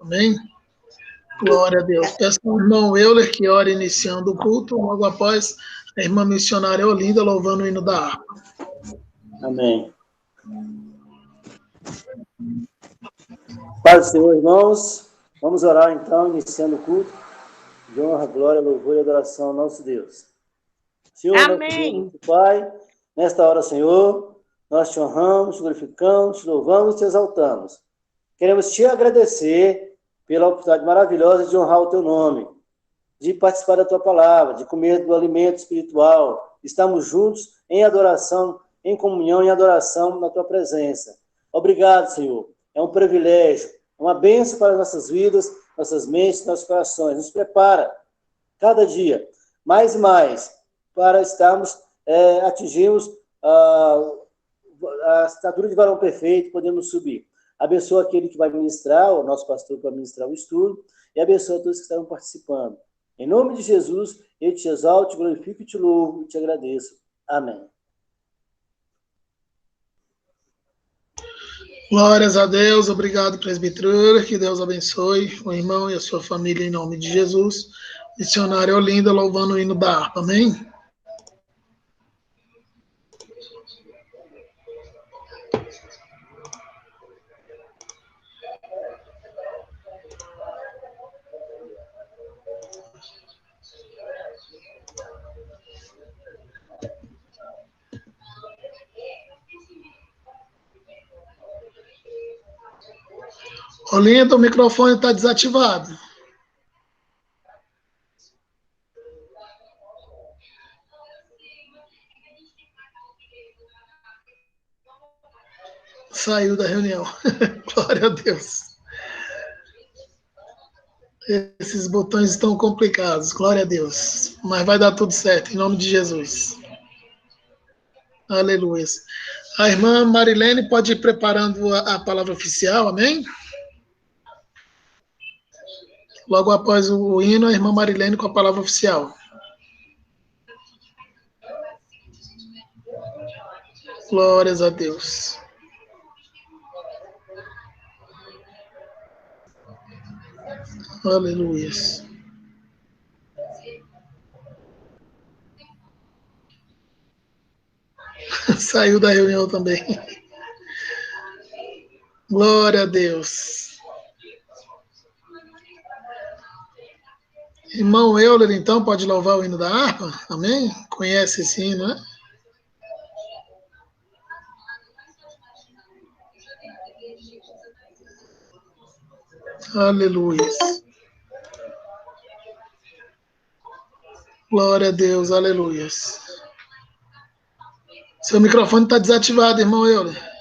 Amém? Glória a Deus. Peço ao irmão Euler que ore iniciando o culto, logo após a irmã missionária Olinda louvando o hino da harpa. Amém. Paz do Senhor, irmãos. Vamos orar então, iniciando o culto de honra, glória, louvor e adoração ao nosso Deus. Senhor, Amém. Nosso Pai, nesta hora, Senhor, nós te honramos, te glorificamos, te louvamos e te exaltamos. Queremos te agradecer pela oportunidade maravilhosa de honrar o teu nome, de participar da tua palavra, de comer do alimento espiritual. Estamos juntos em adoração, em comunhão, em adoração na tua presença. Obrigado, Senhor. É um privilégio, uma bênção para nossas vidas, nossas mentes, nossos corações. Nos prepara cada dia, mais e mais, para atingirmos a estatura de varão perfeito, podemos subir. Abençoa aquele que vai ministrar, o nosso pastor que vai ministrar o estudo, e abençoa todos que estarão participando. Em nome de Jesus, eu te exalto, te glorifico, te louvo e te agradeço. Amém. Glórias a Deus, obrigado, presbítero, que Deus abençoe o irmão e a sua família em nome de Jesus. Missionária Olinda louvando o hino da harpa, amém? Olinda, o microfone está desativado. Saiu da reunião. Glória a Deus. Esses botões estão complicados. Glória a Deus. Mas vai dar tudo certo, em nome de Jesus. Aleluia. A irmã Marilene pode ir preparando a palavra oficial, amém? Logo após o hino, a irmã Marilene com a palavra oficial. Glórias a Deus. Aleluia. Saiu da reunião também. Glória a Deus. Irmão Euler, então, pode louvar o hino da harpa? Amém? Conhece esse hino, né? Aleluia. Glória a Deus, aleluia. Seu microfone está desativado, irmão Euler.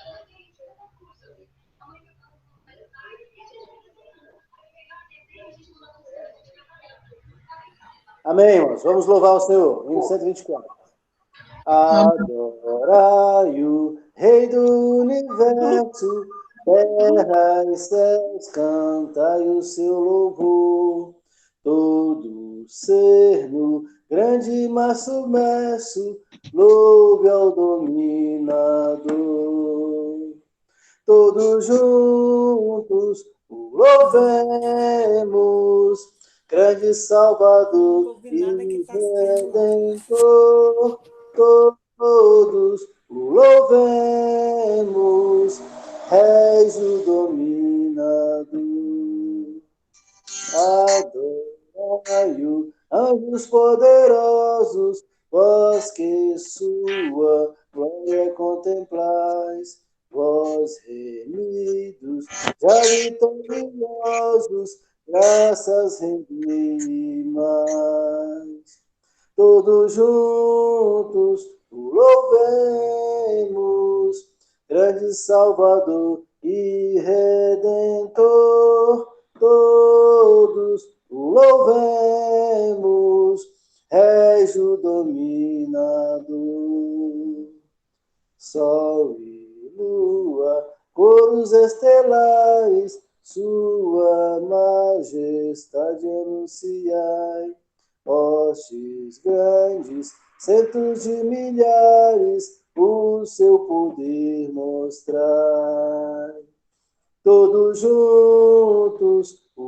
Amém, irmãos. Vamos louvar o Senhor. Hino 124. Adorai-o, Rei do Universo, terra e céus, cantai o seu louvor. Todo ser nu, grande mar submerso, louve ao dominador. Todos juntos o louvemos, grande Salvador e Redentor. Todos o louvemos, Reis o dominador. Adorai-o, anjos poderosos, vós que sua glória contemplais, vós remidos, já vitoriosos, graças rendi mais. Todos juntos o louvemos, grande Salvador e Redentor. Todos o louvemos, Reis o dominador. Sol e lua, coros estelares, sua majestade anunciai. Hostes grandes, centos de milhares, o seu poder mostrai. Todos juntos o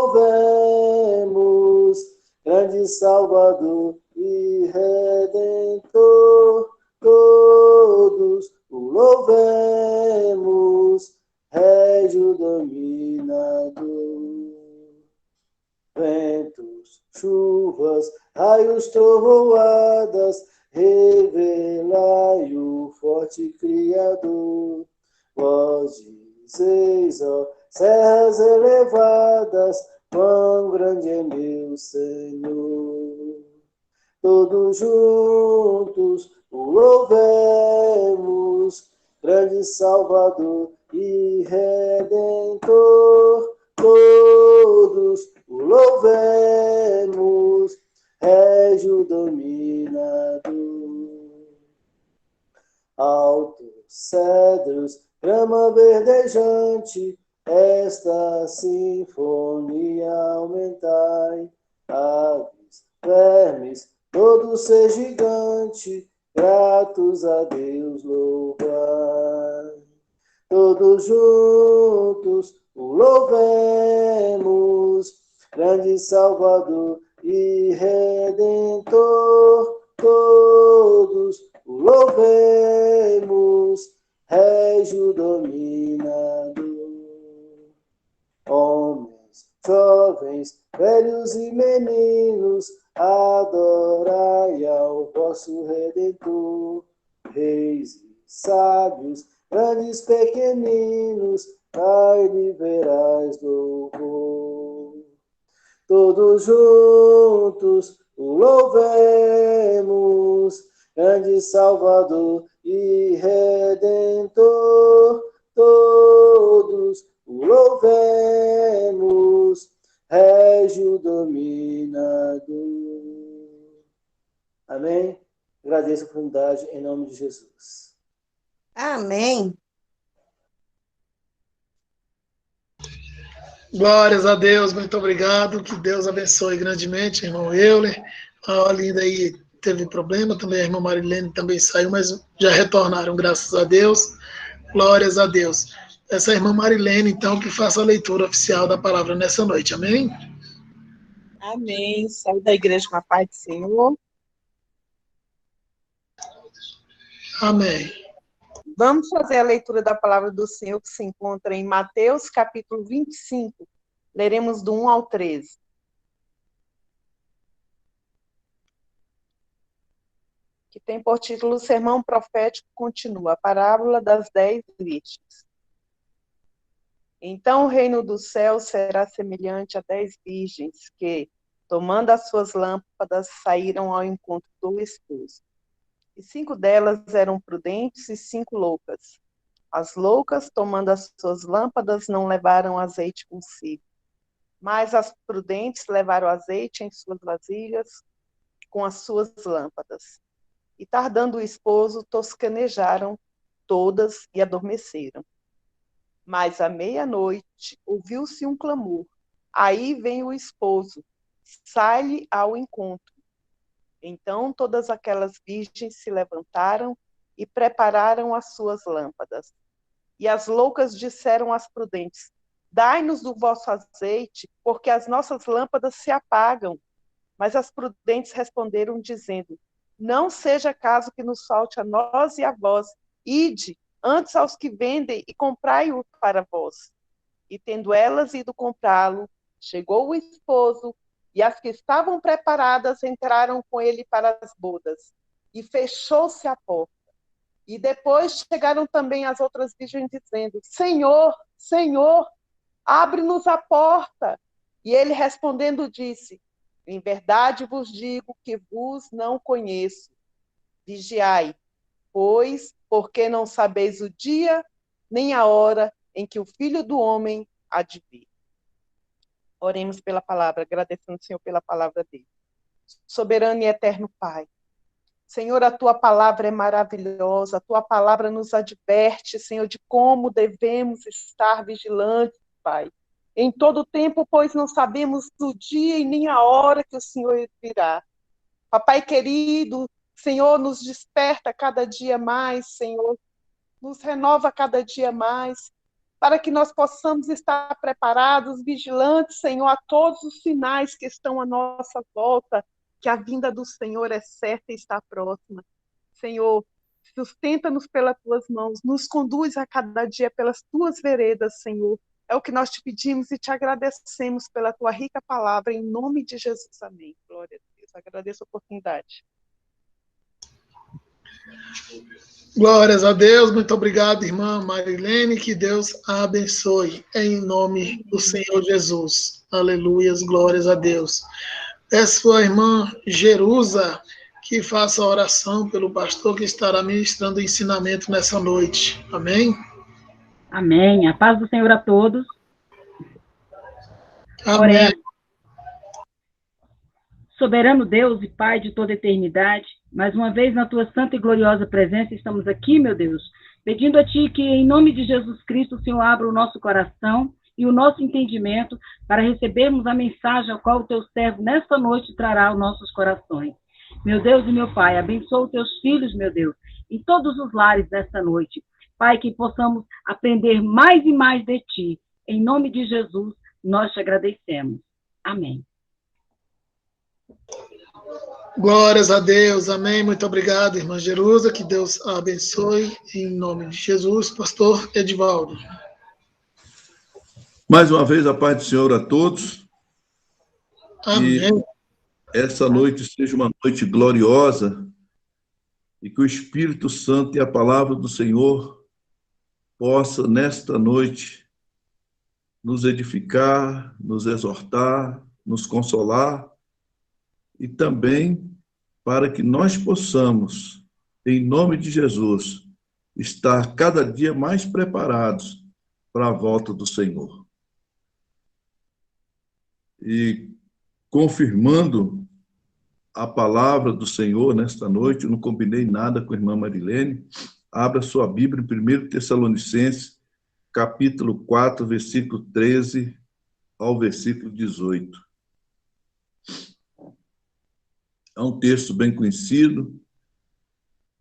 louvemos, grande Salvador e Redentor, todos o louvemos, Régio dominador. Ventos, chuvas, raios, trovoadas, revelai o forte Criador. Vós dizeis, ó serras elevadas, quão grande é meu Senhor. Todos juntos o louvemos, grande Salvador e Redentor. Todos o louvemos, Régio dominador. Altos cedros, grama verdejante, esta sinfonia aumentai. Aves, vermes, todo ser gigante, gratos a Deus louvar. Todos juntos o louvemos, grande Salvador e Redentor. Todos o louvemos, Régio dominador. Homens, jovens, velhos e meninos, adorai ao vosso Redentor. Reis e sábios, grandes pequeninos, ai liberais louvor. Todos juntos o louvemos, grande Salvador e Redentor. Todos o louvemos, Régio dominador. Amém? Agradeço a oportunidade em nome de Jesus. Amém. Glórias a Deus, muito obrigado. Que Deus abençoe grandemente, irmão Euler. A Olinda aí teve problema, também a irmã Marilene também saiu, mas já retornaram, graças a Deus. Glórias a Deus. Essa irmã Marilene, então, que faça a leitura oficial da palavra nessa noite. Amém? Amém. Saio da igreja com a paz do Senhor. Amém. Vamos fazer a leitura da palavra do Senhor que se encontra em Mateus, capítulo 25. Leremos do 1 ao 13. Que tem por título o Sermão Profético Continua, a parábola das 10 virgens. Então o reino dos céus será semelhante a 10 virgens que, tomando as suas lâmpadas, saíram ao encontro do esposo. E 5 delas eram prudentes e 5 loucas. As loucas, tomando as suas lâmpadas, não levaram azeite consigo. Mas as prudentes levaram azeite em suas vasilhas com as suas lâmpadas. E tardando o esposo, toscanejaram todas e adormeceram. Mas à meia-noite ouviu-se um clamor. Aí vem o esposo, sai-lhe ao encontro. Então todas aquelas virgens se levantaram e prepararam as suas lâmpadas. E as loucas disseram às prudentes: dai-nos do vosso azeite, porque as nossas lâmpadas se apagam. Mas as prudentes responderam, dizendo: não seja caso que nos falte a nós e a vós. Ide antes aos que vendem e comprai-o para vós. E tendo elas ido comprá-lo, chegou o esposo, e as que estavam preparadas entraram com ele para as bodas. E fechou-se a porta. E depois chegaram também as outras virgens, dizendo: Senhor, Senhor, abre-nos a porta. E ele respondendo disse: em verdade vos digo que vos não conheço. Vigiai, pois, porque não sabeis o dia nem a hora em que o Filho do Homem há de vir. Oremos pela palavra, agradecendo, Senhor, pela palavra dele. Soberano e eterno Pai, Senhor, a tua palavra é maravilhosa, a tua palavra nos adverte, Senhor, de como devemos estar vigilantes, Pai. Em todo tempo, pois não sabemos o dia e nem a hora que o Senhor virá. Papai querido, Senhor, nos desperta cada dia mais, Senhor, nos renova cada dia mais. para que nós possamos estar preparados, vigilantes, Senhor, a todos os sinais que estão à nossa volta, que a vinda do Senhor é certa e está próxima. Senhor, sustenta-nos pelas tuas mãos, nos conduz a cada dia pelas tuas veredas, Senhor. É o que nós te pedimos e te agradecemos pela tua rica palavra, em nome de Jesus. Amém. Glória a Deus. Agradeço a oportunidade. Glórias a Deus, muito obrigado, irmã Marilene, que Deus a abençoe, em nome do Senhor Jesus. Aleluias, glórias a Deus. Peço à irmã Jerusa que faça a oração pelo pastor que estará ministrando o ensinamento nessa noite. Amém? Amém. A paz do Senhor a todos. Amém. Oremos. Soberano Deus e Pai de toda a eternidade, mais uma vez na tua santa e gloriosa presença estamos aqui, meu Deus, pedindo a ti que em nome de Jesus Cristo o Senhor abra o nosso coração e o nosso entendimento para recebermos a mensagem a qual o teu servo nesta noite trará aos nossos corações. Meu Deus e meu Pai, abençoa os teus filhos, meu Deus, em todos os lares nesta noite. Pai, que possamos aprender mais e mais de ti. Em nome de Jesus, nós te agradecemos. Amém. Glórias a Deus, amém. Muito obrigado, irmã Jerusa, que Deus a abençoe, em nome de Jesus. Pastor Edivaldo. Mais uma vez, a paz do Senhor a todos. Amém. Que essa noite seja uma noite gloriosa e que o Espírito Santo e a palavra do Senhor possa, nesta noite, nos edificar, nos exortar, nos consolar e também para que nós possamos, em nome de Jesus, estar cada dia mais preparados para a volta do Senhor. E confirmando a palavra do Senhor nesta noite, eu não combinei nada com a irmã Marilene, abra sua Bíblia em 1 Tessalonicenses, capítulo 4, versículo 13 ao versículo 18. É um texto bem conhecido,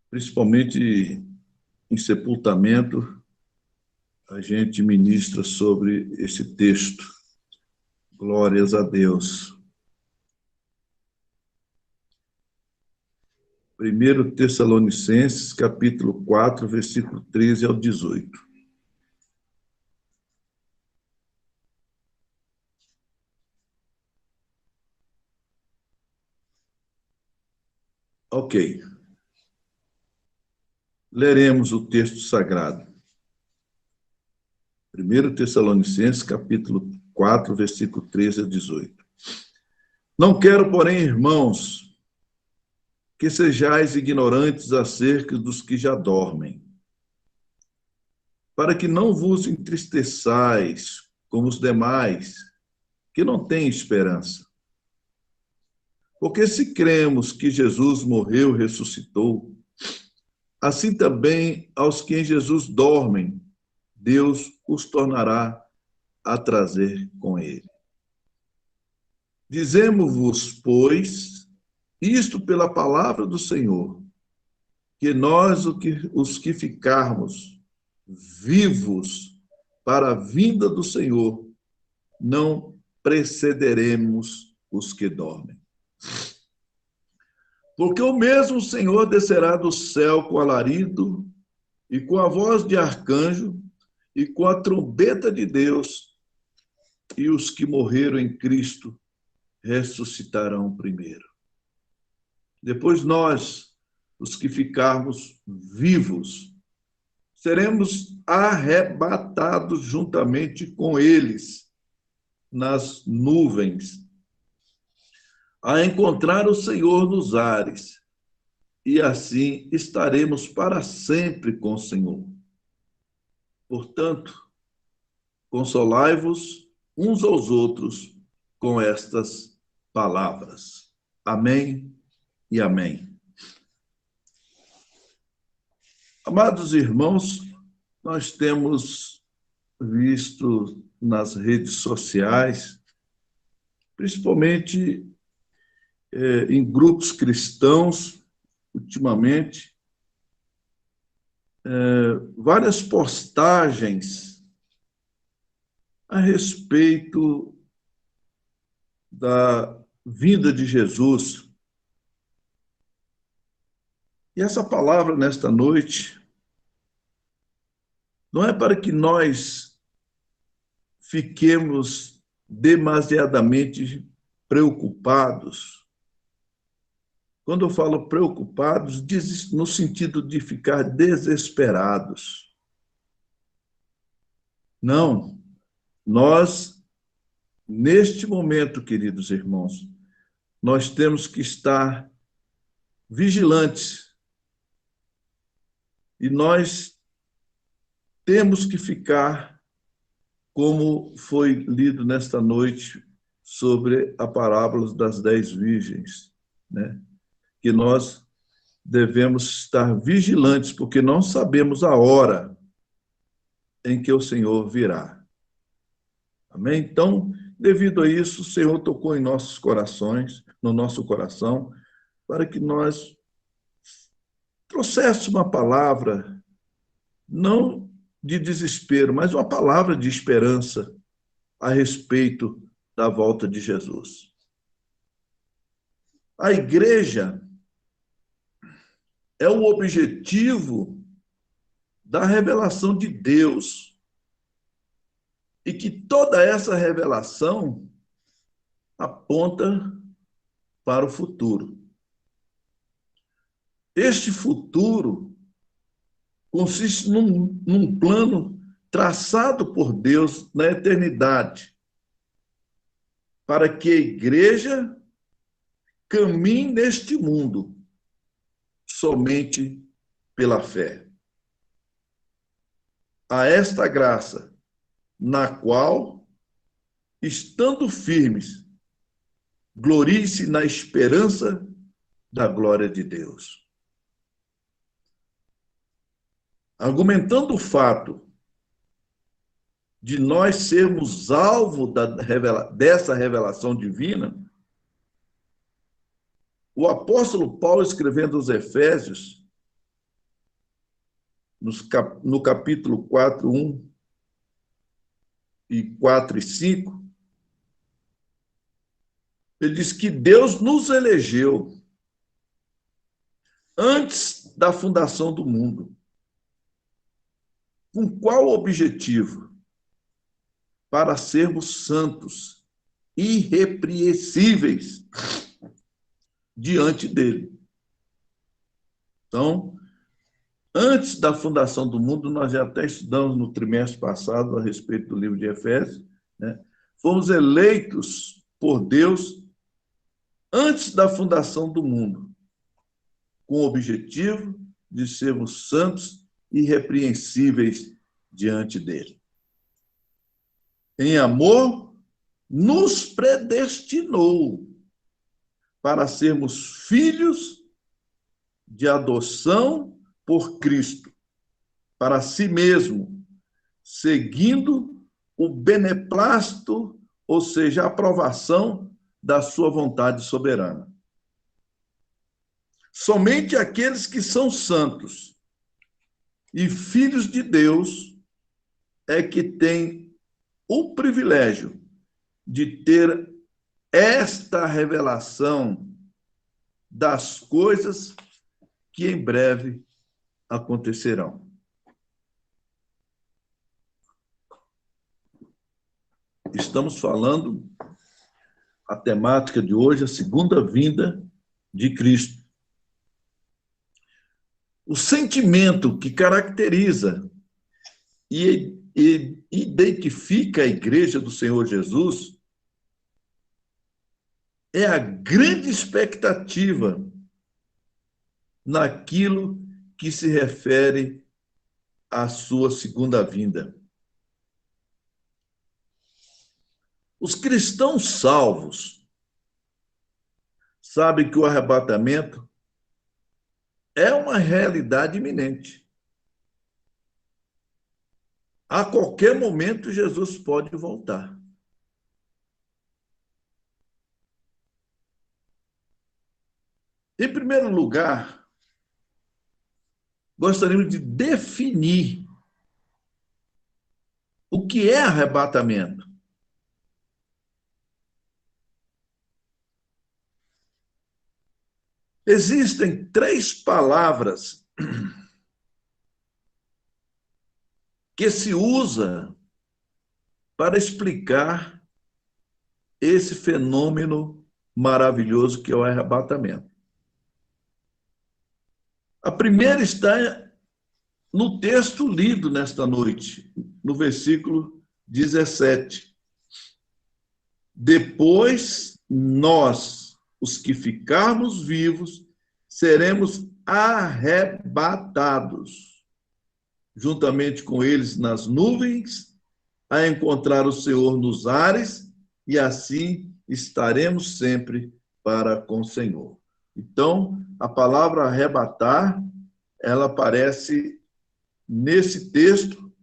principalmente em sepultamento, a gente ministra sobre esse texto. Glórias a Deus. 1 Tessalonicenses, capítulo 4, versículo 13 ao 18. Ok. Leremos o texto sagrado. 1 Tessalonicenses, capítulo 4, versículo 13 a 18. Não quero, porém, irmãos, que sejais ignorantes acerca dos que já dormem, para que não vos entristeçais como os demais, que não têm esperança. Porque se cremos que Jesus morreu e ressuscitou, assim também aos que em Jesus dormem, Deus os tornará a trazer com ele. Dizemos-vos, pois, isto pela palavra do Senhor, que nós, os que ficarmos vivos para a vinda do Senhor, não precederemos os que dormem. Porque o mesmo Senhor descerá do céu com alarido, e com a voz de arcanjo, e com a trombeta de Deus, e os que morreram em Cristo ressuscitarão primeiro. Depois nós, os que ficarmos vivos, seremos arrebatados juntamente com eles nas nuvens, a encontrar o Senhor nos ares, e assim estaremos para sempre com o Senhor. Portanto, consolai-vos uns aos outros com estas palavras. Amém e amém. Amados irmãos, nós temos visto nas redes sociais, principalmente em grupos cristãos, ultimamente, várias postagens a respeito da vinda de Jesus. E essa palavra nesta noite não é para que nós fiquemos demasiadamente preocupados. Quando eu falo preocupados, diz no sentido de ficar desesperados. Não, nós, neste momento, queridos irmãos, nós temos que estar vigilantes. E nós temos que ficar, como foi lido nesta noite, sobre a parábola das 10 virgens, né? Que nós devemos estar vigilantes, porque não sabemos a hora em que o Senhor virá. Amém? Então, devido a isso, o Senhor tocou em nossos corações, no nosso coração, para que nós trouxéssemos uma palavra, não de desespero, mas uma palavra de esperança a respeito da volta de Jesus. A igreja é o objetivo da revelação de Deus. E que toda essa revelação aponta para o futuro. Este futuro consiste num plano traçado por Deus na eternidade, para que a igreja caminhe neste mundo somente pela fé. A esta graça, na qual, estando firmes, glorie-se na esperança da glória de Deus. Argumentando o fato de nós sermos alvo dessa revelação divina, o apóstolo Paulo, escrevendo aos Efésios, no capítulo 4, 1 e 4 e 5, ele diz que Deus nos elegeu antes da fundação do mundo. Com qual objetivo? Para sermos santos, irrepreensíveis diante dele. Então, antes da fundação do mundo, nós já até estudamos no trimestre passado a respeito do livro de Efésios, né? Fomos eleitos por Deus antes da fundação do mundo, com o objetivo de sermos santos e irrepreensíveis diante dele. Em amor, nos predestinou para sermos filhos de adoção por Cristo, para si mesmo, seguindo o beneplácito, ou seja, a aprovação da sua vontade soberana. Somente aqueles que são santos e filhos de Deus é que têm o privilégio de ter esta revelação das coisas que em breve acontecerão. Estamos falando, a temática de hoje, a segunda vinda de Cristo. O sentimento que caracteriza e identifica a Igreja do Senhor Jesus é a grande expectativa naquilo que se refere à sua segunda vinda. Os cristãos salvos sabem que o arrebatamento é uma realidade iminente. A qualquer momento, Jesus pode voltar. Em primeiro lugar, gostaríamos de definir o que é arrebatamento. Existem 3 palavras que se usa para explicar esse fenômeno maravilhoso que é o arrebatamento. A primeira está no texto lido nesta noite, no versículo 17. Depois, nós, os que ficarmos vivos, seremos arrebatados, juntamente com eles nas nuvens, a encontrar o Senhor nos ares, e assim estaremos sempre para com o Senhor. Então, a palavra arrebatar, ela aparece nesse texto.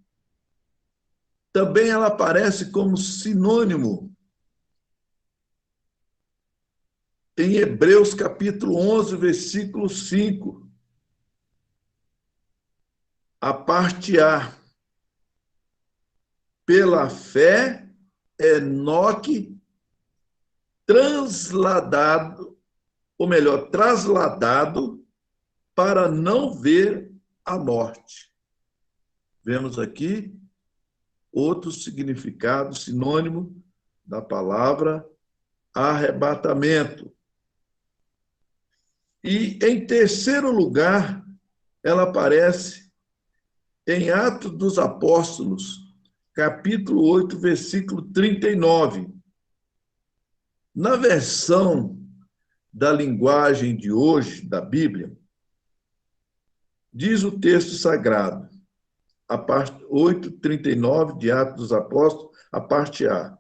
Também ela aparece como sinônimo em Hebreus capítulo 11, versículo 5. A parte A. Pela fé, Enoque trasladado para não ver a morte. Vemos aqui outro significado, sinônimo da palavra arrebatamento. E, em terceiro lugar, ela aparece em Atos dos Apóstolos, capítulo 8, versículo 39. Na versão da linguagem de hoje, da Bíblia, diz o texto sagrado, a parte 8:39 de Atos dos Apóstolos, a parte A.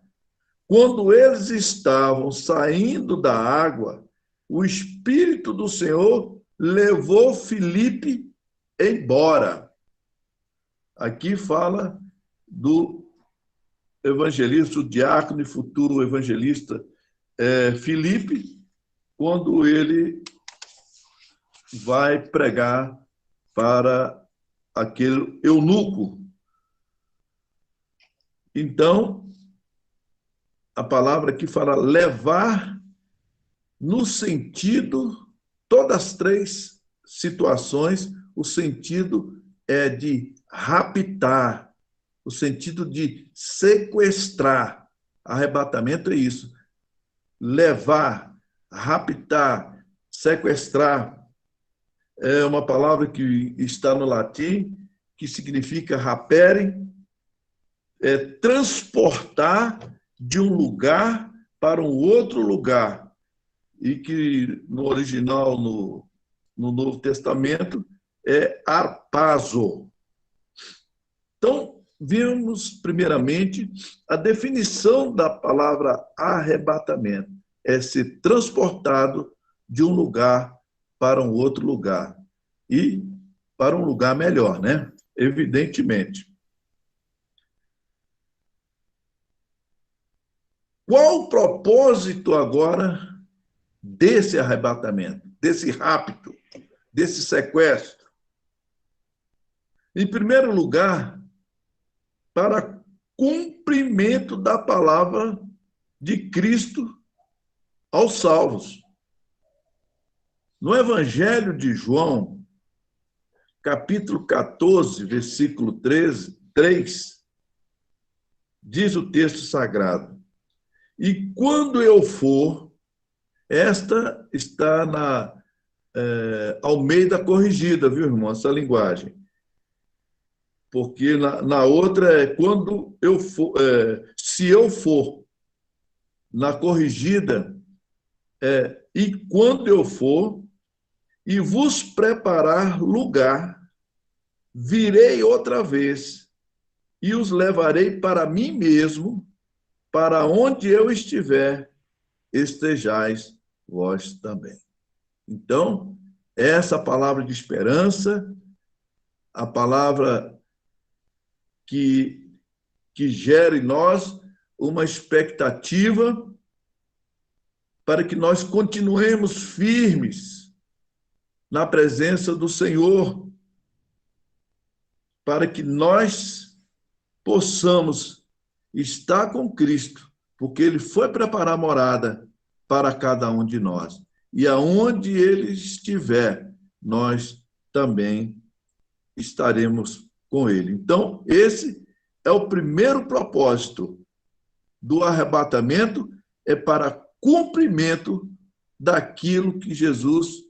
Quando eles estavam saindo da água, o Espírito do Senhor levou Filipe embora. Aqui fala do evangelista, o diácono e futuro evangelista Filipe, quando ele vai pregar para aquele eunuco. Então, a palavra aqui fala levar no sentido, todas as 3 situações, o sentido é de raptar, o sentido de sequestrar. Arrebatamento é isso. Levar, raptar, sequestrar. É uma palavra que está no latim, que significa rapere, transportar de um lugar para um outro lugar, e que no original, no Novo Testamento, é arpazo. Então, vimos primeiramente a definição da palavra arrebatamento, é ser transportado de um lugar para um outro lugar, e para um lugar melhor, né? Evidentemente. Qual o propósito agora desse arrebatamento, desse rapto, desse sequestro? Em primeiro lugar, para cumprimento da palavra de Cristo aos salvos. No Evangelho de João, capítulo 14, versículo 3, diz o texto sagrado: e quando eu for, esta está na Almeida corrigida, viu, irmão, essa linguagem. Porque na outra é quando eu for, se eu for. Na corrigida e quando eu for e vos preparar lugar, virei outra vez e os levarei para mim mesmo, para onde eu estiver, estejais vós também. Então, essa palavra de esperança, a palavra que gera em nós uma expectativa para que nós continuemos firmes na presença do Senhor, para que nós possamos estar com Cristo, porque Ele foi preparar morada para cada um de nós. e aonde ele estiver, nós também estaremos com ele. Então, esse é o primeiro propósito do arrebatamento, é para cumprimento daquilo que Jesus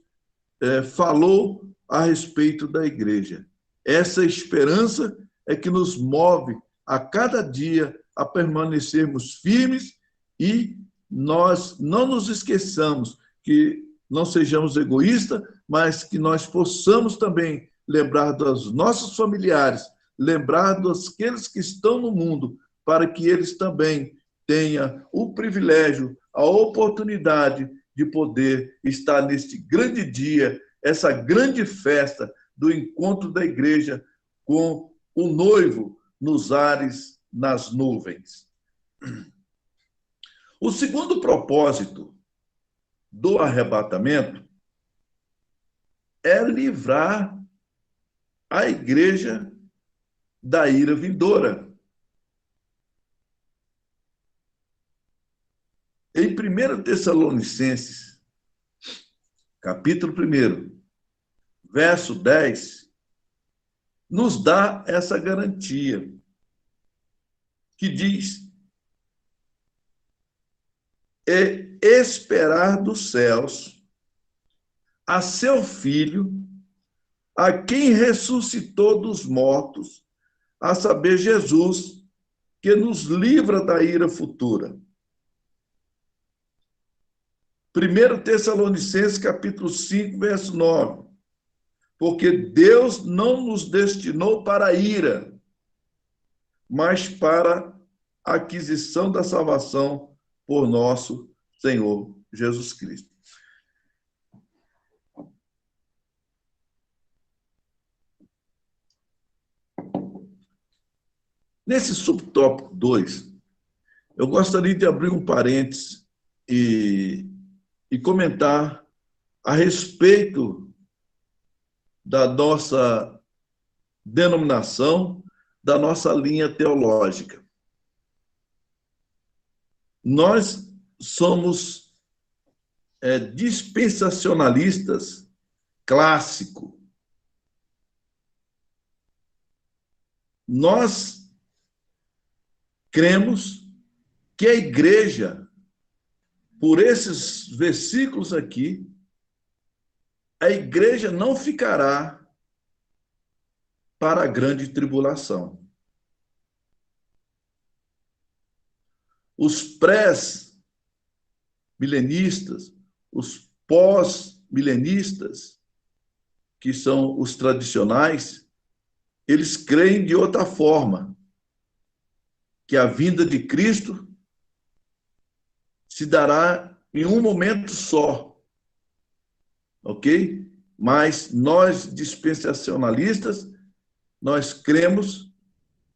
falou a respeito da igreja. Essa esperança é que nos move a cada dia a permanecermos firmes e nós não nos esqueçamos, que não sejamos egoístas, mas que nós possamos também lembrar dos nossos familiares, lembrar daqueles que estão no mundo, para que eles também tenham o privilégio, a oportunidade de poder estar neste grande dia, essa grande festa do encontro da igreja com o noivo nos ares, nas nuvens. O segundo propósito do arrebatamento é livrar a igreja da ira vindoura. Em 1 Tessalonicenses, capítulo 1, verso 10, nos dá essa garantia, que diz: e esperar dos céus a seu Filho, a quem ressuscitou dos mortos, a saber, Jesus, que nos livra da ira futura. 1 Tessalonicenses, capítulo 5, verso 9. Porque Deus não nos destinou para a ira, mas para a aquisição da salvação por nosso Senhor Jesus Cristo. Nesse subtópico 2, eu gostaria de abrir um parênteses e comentar a respeito da nossa denominação, da nossa linha teológica. Nós somos dispensacionalistas clássico. Nós cremos que a igreja, por esses versículos aqui, a igreja não ficará para a grande tribulação. Os pré-milenistas, os pós-milenistas, que são os tradicionais, eles creem de outra forma, que a vinda de Cristo se dará em um momento só, ok? Mas nós, dispensacionalistas, nós cremos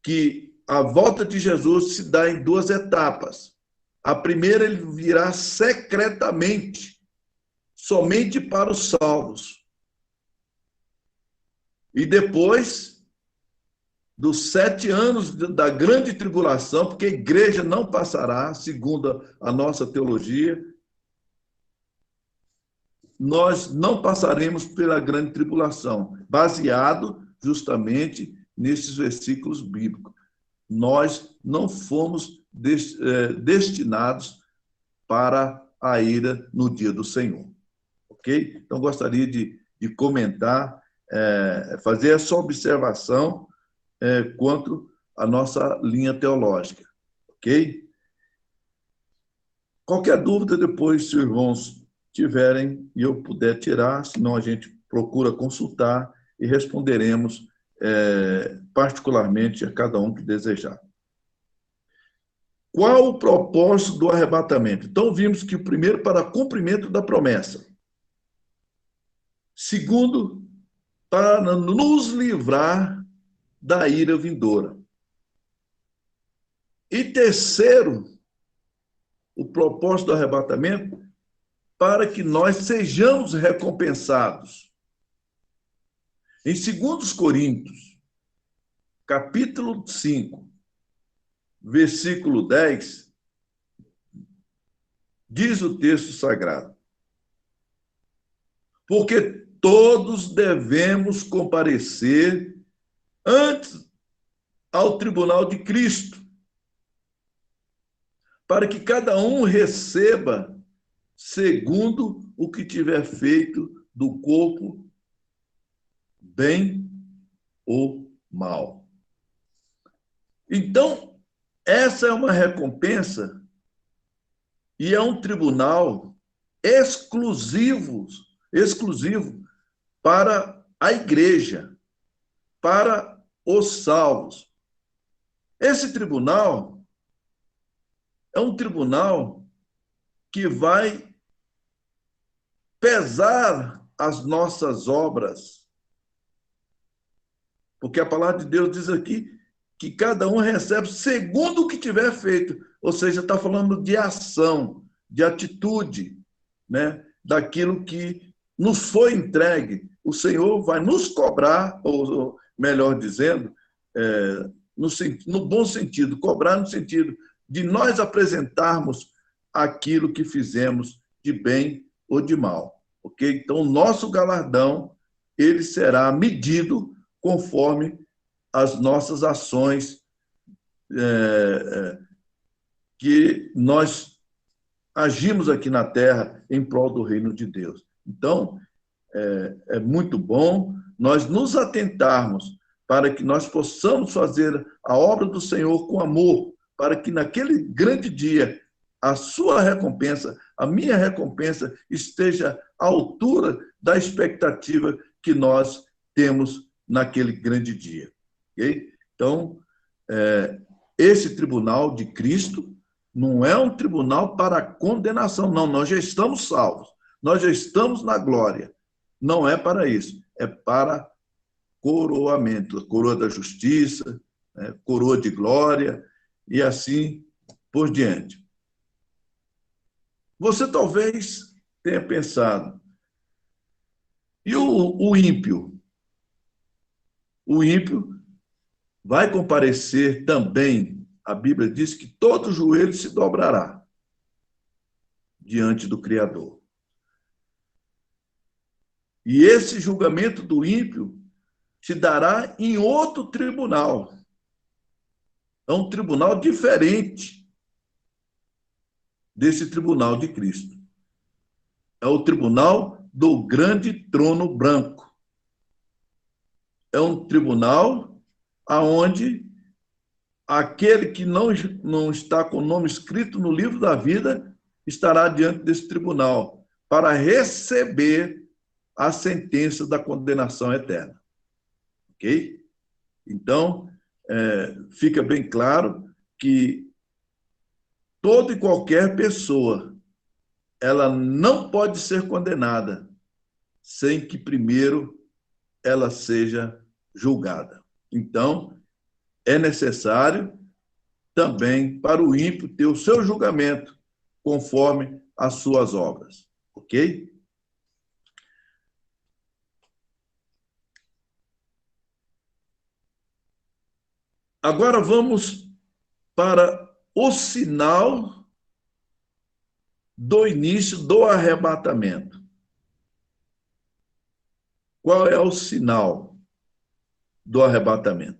que a volta de Jesus se dá em duas etapas. A primeira, ele virá secretamente, somente para os salvos. E depois dos 7 anos da grande tribulação, porque a igreja não passará, segundo a nossa teologia, nós não passaremos pela grande tribulação, baseado justamente nesses versículos bíblicos. Nós não fomos destinados para a ira no dia do Senhor. Ok? Então, gostaria de comentar, fazer essa observação quanto à nossa linha teológica. Ok? Qualquer dúvida, depois, se os irmãos tiverem e eu puder tirar, senão a gente procura consultar e responderemos particularmente a cada um que desejar. Qual o propósito do arrebatamento? Então, vimos que o primeiro, para cumprimento da promessa. Segundo, para nos livrar da ira vindoura. E terceiro, o propósito do arrebatamento, para que nós sejamos recompensados. Em 2 Coríntios, capítulo 5, versículo 10, diz o texto sagrado: porque todos devemos comparecer antes ao tribunal de Cristo, para que cada um receba segundo o que tiver feito do corpo, bem ou mal. Então, essa é uma recompensa e é um tribunal exclusivo para a igreja, para os salvos. Esse tribunal é um tribunal que vai pesar as nossas obras. Porque a palavra de Deus diz aqui que cada um recebe segundo o que tiver feito. Ou seja, está falando de ação, de atitude, né? Daquilo que nos foi entregue. O Senhor vai nos cobrar, ou melhor dizendo, no bom sentido, cobrar no sentido de nós apresentarmos aquilo que fizemos de bem ou de mal. Ok? Então, o nosso galardão, ele será medido conforme as nossas ações que nós agimos aqui na Terra em prol do reino de Deus. Então, é muito bom nós nos atentarmos para que nós possamos fazer a obra do Senhor com amor, para que naquele grande dia a sua recompensa, a minha recompensa, esteja à altura da expectativa que nós temos naquele grande dia. Okay? Então, esse tribunal de Cristo não é um tribunal para condenação, não. Nós já estamos salvos, nós já estamos na glória. Não é para isso, é para coroamento, coroa da justiça, coroa de glória e assim por diante. Você talvez tenha pensado, e o ímpio? O ímpio vai comparecer também, a Bíblia diz que todo joelho se dobrará diante do Criador. E esse julgamento do ímpio se dará em outro tribunal. É um tribunal diferente desse tribunal de Cristo. É o tribunal do grande trono branco. É um tribunal aonde aquele que não está com o nome escrito no livro da vida estará diante desse tribunal para receber a sentença da condenação eterna. Ok? Então, fica bem claro que toda e qualquer pessoa, ela não pode ser condenada sem que primeiro ela seja julgada. Então, é necessário também para o ímpio ter o seu julgamento conforme as suas obras. Ok? Agora vamos para o sinal do início do arrebatamento. Qual é o sinal do arrebatamento?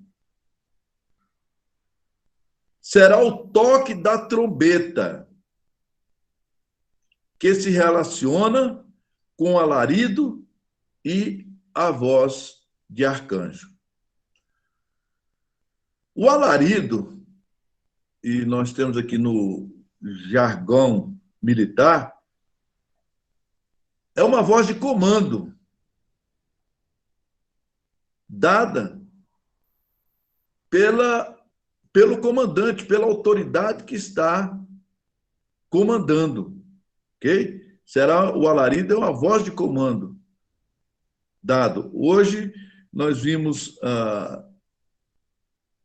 Será o toque da trombeta, que se relaciona com alarido e a voz de arcanjo. O alarido, e nós temos aqui no jargão militar, é uma voz de comando dada pelo comandante, pela autoridade que está comandando. Ok? Será o alarido, é uma voz de comando dado. Hoje nós vimos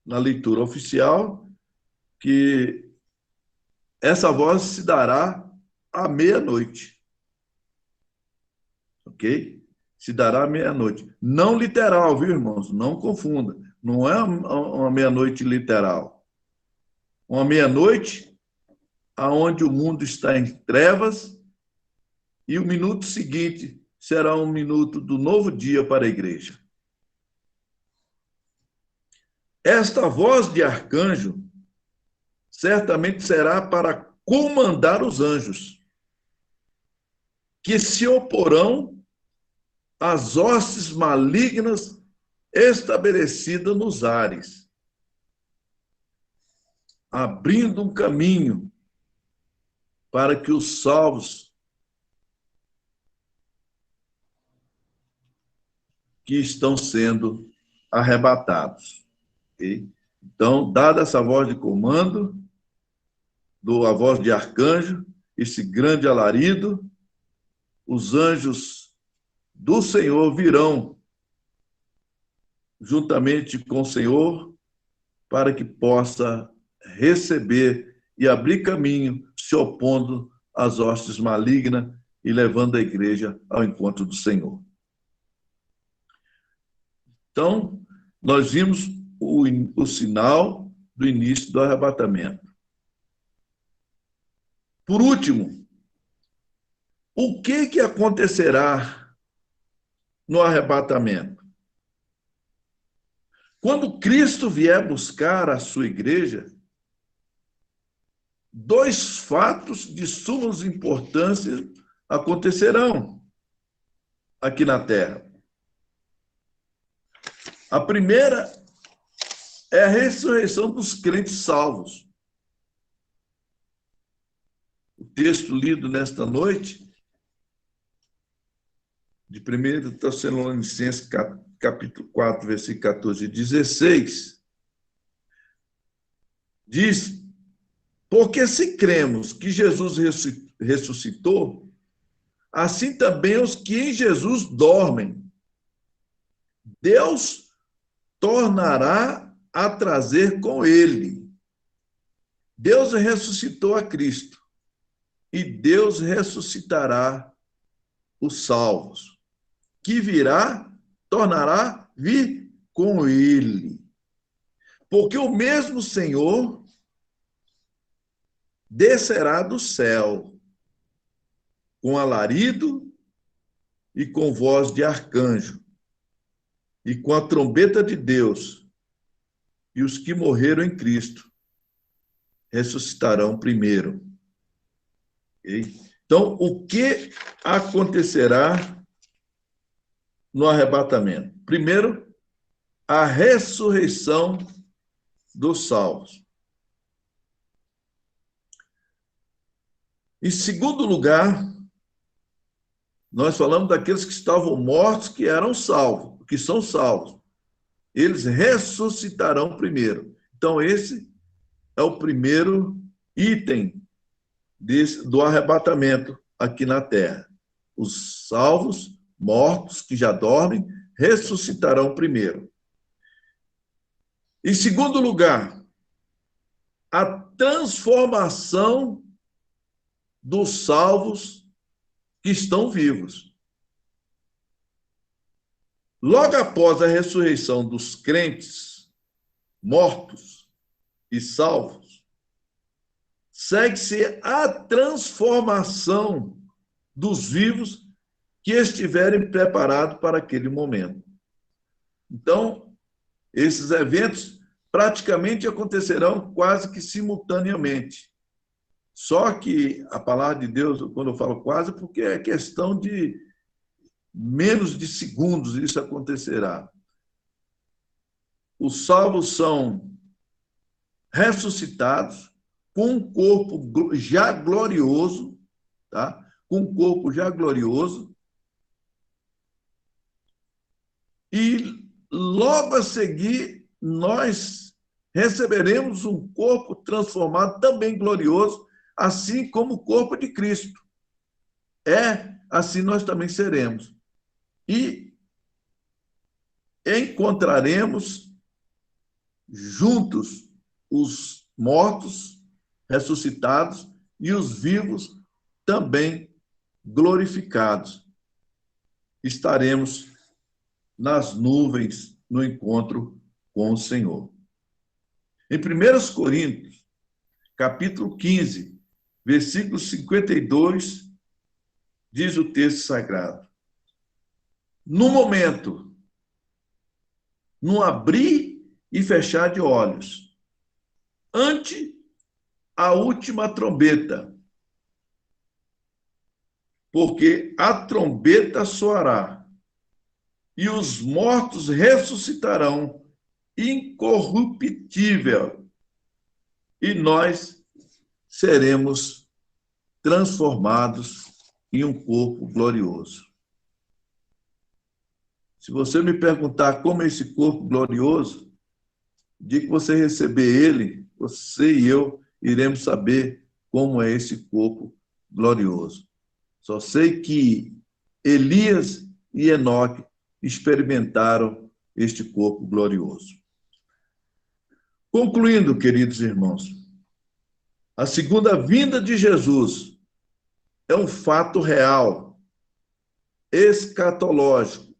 na leitura oficial que essa voz se dará à meia-noite. Ok? Se dará à meia-noite. Não literal, viu, irmãos? Não confunda. Não é uma meia-noite literal. Uma meia-noite onde o mundo está em trevas e o minuto seguinte será um minuto do novo dia para a igreja. Esta voz de arcanjo certamente será para comandar os anjos, que se oporão às hostes malignas estabelecidas nos ares, abrindo um caminho para que os salvos que estão sendo arrebatados. Okay? Então, dada essa voz de comando, a voz de arcanjo, esse grande alarido, os anjos do Senhor virão juntamente com o Senhor para que possa receber e abrir caminho, se opondo às hostes malignas e levando a igreja ao encontro do Senhor. Então, nós vimos o sinal do início do arrebatamento. Por último, o que acontecerá no arrebatamento? Quando Cristo vier buscar a sua igreja, dois fatos de suma importância acontecerão aqui na Terra. A primeira é a ressurreição dos crentes salvos. O texto lido nesta noite, de 1 Tessalonicenses, capítulo 4, versículo 14 e 16, diz: porque se cremos que Jesus ressuscitou, assim também os que em Jesus dormem, Deus tornará a trazer com ele. Deus ressuscitou a Cristo e Deus ressuscitará os salvos, que tornará vir com ele. Porque o mesmo Senhor descerá do céu com alarido e com voz de arcanjo e com a trombeta de Deus, e os que morreram em Cristo ressuscitarão primeiro. Okay? Então, o que acontecerá no arrebatamento? Primeiro, a ressurreição dos salvos. Em segundo lugar, nós falamos daqueles que estavam mortos, que eram salvos, que são salvos. Eles ressuscitarão primeiro. Então, esse é o primeiro item do arrebatamento aqui na terra. Os salvos, mortos, que já dormem, ressuscitarão primeiro. Em segundo lugar, a transformação dos salvos que estão vivos. Logo após a ressurreição dos crentes mortos e salvos, segue-se a transformação dos vivos que estiverem preparados para aquele momento. Então, esses eventos praticamente acontecerão quase que simultaneamente. Só que a palavra de Deus, quando eu falo quase, porque é questão de menos de segundos isso acontecerá. Os salvos são ressuscitados com um corpo já glorioso, tá? Com um corpo já glorioso. E logo a seguir, nós receberemos um corpo transformado, também glorioso, assim como o corpo de Cristo. Assim nós também seremos. E encontraremos juntos os mortos ressuscitados e os vivos também glorificados. Estaremos nas nuvens no encontro com o Senhor. Em 1 Coríntios, capítulo 15, versículo 52, diz o texto sagrado: no momento, num abrir e fechar de olhos, ante a última trombeta, porque a trombeta soará e os mortos ressuscitarão incorruptível, e nós seremos transformados em um corpo glorioso. Se você me perguntar como é esse corpo glorioso, no dia que você receber ele, você e eu iremos saber como é esse corpo glorioso. Só sei que Elias e Enoque experimentaram este corpo glorioso. Concluindo, queridos irmãos, a segunda vinda de Jesus é um fato real, escatológico,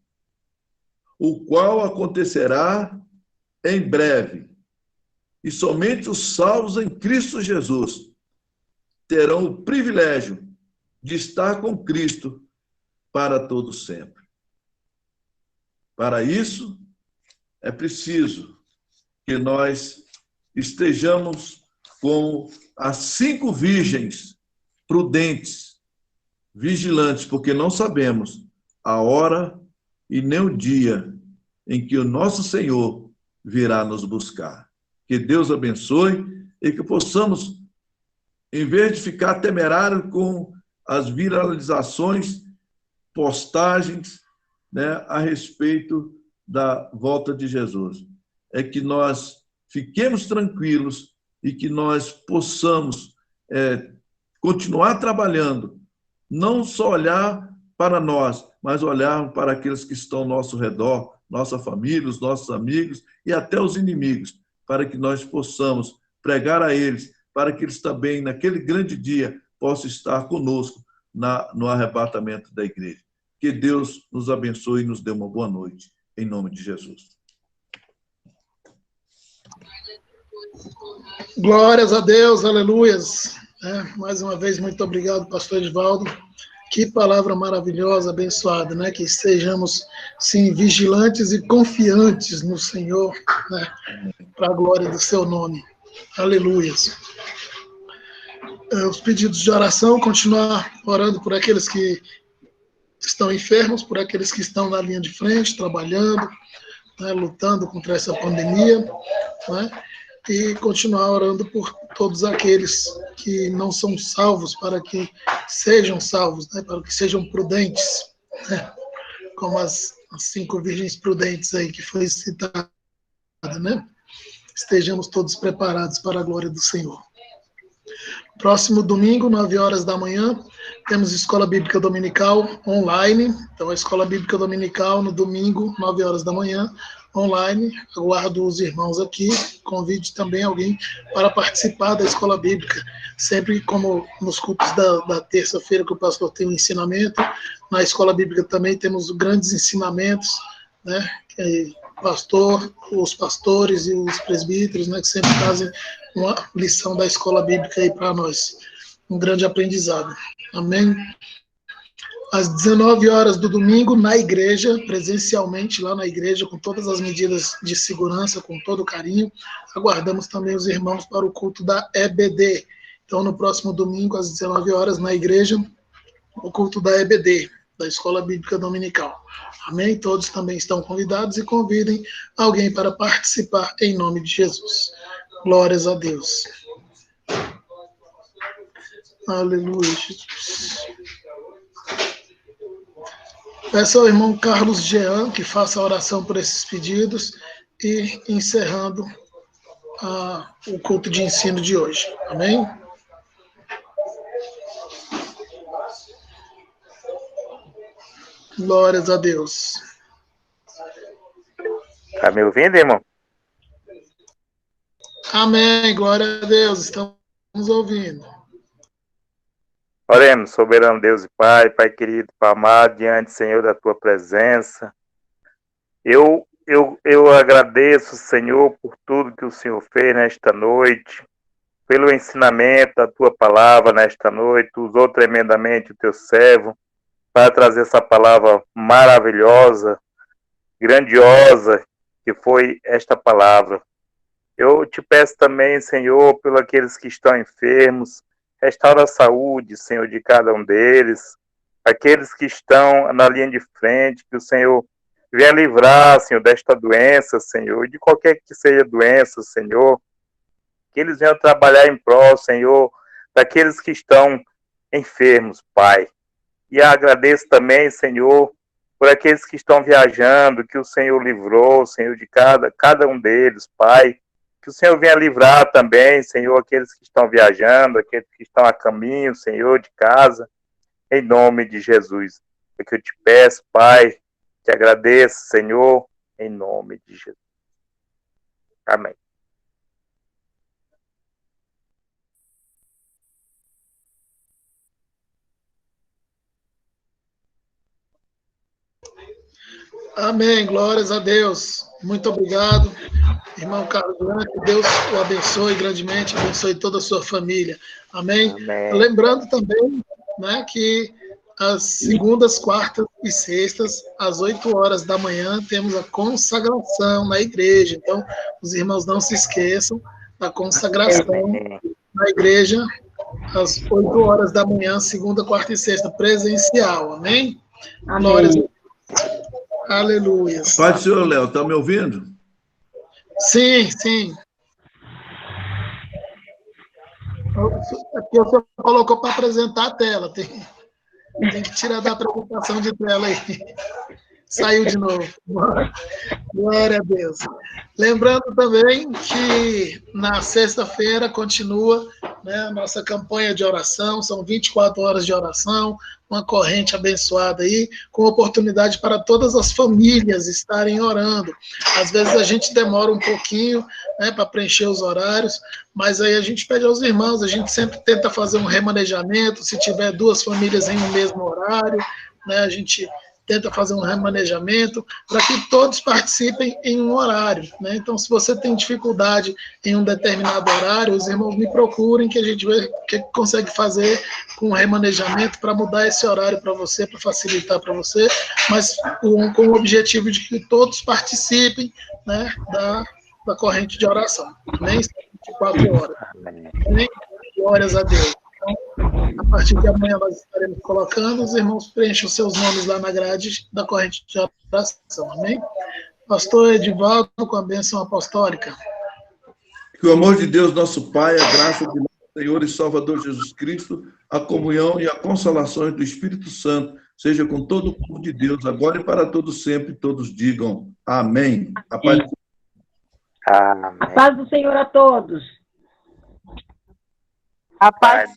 o qual acontecerá em breve. E somente os salvos em Cristo Jesus terão o privilégio de estar com Cristo para todo sempre. Para isso, é preciso que nós estejamos como as 5 virgens prudentes, vigilantes, porque não sabemos a hora e nem o dia em que o nosso Senhor virá nos buscar. Que Deus abençoe e que possamos, em vez de ficar temerário com as viralizações, postagens, né, a respeito da volta de Jesus, é que nós fiquemos tranquilos e que nós possamos continuar trabalhando, não só olhar para nós, mas olhar para aqueles que estão ao nosso redor, nossa família, os nossos amigos e até os inimigos, para que nós possamos pregar a eles, para que eles também, naquele grande dia, possam estar conosco no arrebatamento da igreja. Que Deus nos abençoe e nos dê uma boa noite, em nome de Jesus. Glórias a Deus, aleluias. Mais uma vez, muito obrigado, pastor Edivaldo. Que palavra maravilhosa, abençoada, né? Que sejamos, sim, vigilantes e confiantes no Senhor, né? Para a glória do seu nome. Aleluias. Os pedidos de oração, continuar orando por aqueles que estão enfermos, por aqueles que estão na linha de frente, trabalhando, né? Lutando contra essa pandemia, né? E continuar orando por todos aqueles que não são salvos, para que sejam salvos, né? Para que sejam prudentes, né? Como as 5 virgens prudentes aí que foi citada, né? Estejamos todos preparados para a glória do Senhor. Próximo domingo, 9 horas da manhã, temos Escola Bíblica Dominical online. Então, a Escola Bíblica Dominical no domingo, 9 horas da manhã, online. Aguardo os irmãos aqui. Convide também alguém para participar da Escola Bíblica. Sempre como nos cultos da terça-feira que o pastor tem um ensinamento, na Escola Bíblica também temos grandes ensinamentos, né? Os pastores e os presbíteros, né, que sempre trazem uma lição da escola bíblica aí para nós. Um grande aprendizado. Amém? Às 19 horas do domingo, na igreja, presencialmente lá na igreja, com todas as medidas de segurança, com todo carinho. Aguardamos também os irmãos para o culto da EBD. Então, no próximo domingo, às 19 horas, na igreja, o culto da EBD, da Escola Bíblica Dominical. Amém? Todos também estão convidados e convidem alguém para participar em nome de Jesus. Glórias a Deus. Aleluia, Jesus. Peço ao irmão Carlos Jean que faça a oração por esses pedidos e encerrando o culto de ensino de hoje. Amém? Glórias a Deus. Tá me ouvindo, irmão? Amém. Glória a Deus. Estamos ouvindo. Oremos, soberano Deus e Pai, Pai querido, Pai amado, diante, Senhor, da Tua presença. Eu agradeço, Senhor, por tudo que o Senhor fez nesta noite, pelo ensinamento da Tua palavra nesta noite, usou tremendamente o Teu servo, para trazer essa palavra maravilhosa, grandiosa, que foi esta palavra. Eu te peço também, Senhor, pelos aqueles que estão enfermos, restaura a saúde, Senhor, de cada um deles, aqueles que estão na linha de frente, que o Senhor venha livrar, Senhor, desta doença, Senhor, de qualquer que seja doença, Senhor, que eles venham trabalhar em prol, Senhor, daqueles que estão enfermos, Pai. E agradeço também, Senhor, por aqueles que estão viajando, que o Senhor livrou, Senhor, de cada um deles, Pai. Que o Senhor venha livrar também, Senhor, aqueles que estão viajando, aqueles que estão a caminho, Senhor, de casa, em nome de Jesus. É que eu te peço, Pai, te agradeço, Senhor, em nome de Jesus. Amém. Amém, glórias a Deus. Muito obrigado, irmão Carlos Grande. Que Deus o abençoe grandemente, abençoe toda a sua família. Amém. Amém. Lembrando também, né, que às segundas, quartas e sextas, às 8 horas da manhã, temos a consagração na igreja. Então, os irmãos não se esqueçam da consagração na igreja, às 8 horas da manhã, segunda, quarta e sexta, presencial. Amém? Amém. Glórias a Deus. Aleluia. Pai do Senhor, Léo, está me ouvindo? Sim, sim. Aqui o senhor colocou para apresentar a tela. Tem que tirar da apresentação de tela aí. Saiu de novo. Glória a Deus. Lembrando também que na sexta-feira continua, né, a nossa campanha de oração, são 24 horas de oração, uma corrente abençoada aí, com oportunidade para todas as famílias estarem orando. Às vezes a gente demora um pouquinho, né, para preencher os horários, mas aí a gente pede aos irmãos, a gente sempre tenta fazer um remanejamento, se tiver 2 famílias em um mesmo horário, né, a gente tenta fazer um remanejamento para que todos participem em um horário, né? Então, se você tem dificuldade em um determinado horário, os irmãos me procurem que a gente vê o que consegue fazer com o remanejamento para mudar esse horário para você, para facilitar para você, mas com o objetivo de que todos participem, né, da corrente de oração. Amém? 24 horas. Amém? Glórias a Deus. A partir de amanhã nós estaremos colocando, os irmãos preenchem os seus nomes lá na grade da corrente de oração, amém? Pastor Edivaldo, com a bênção apostólica. Que o amor de Deus, nosso Pai, a graça de nosso Senhor e Salvador Jesus Cristo, a comunhão e a consolação do Espírito Santo seja com todo o povo de Deus, agora e para todos sempre, todos digam amém. A paz, A paz do Senhor a todos. A paz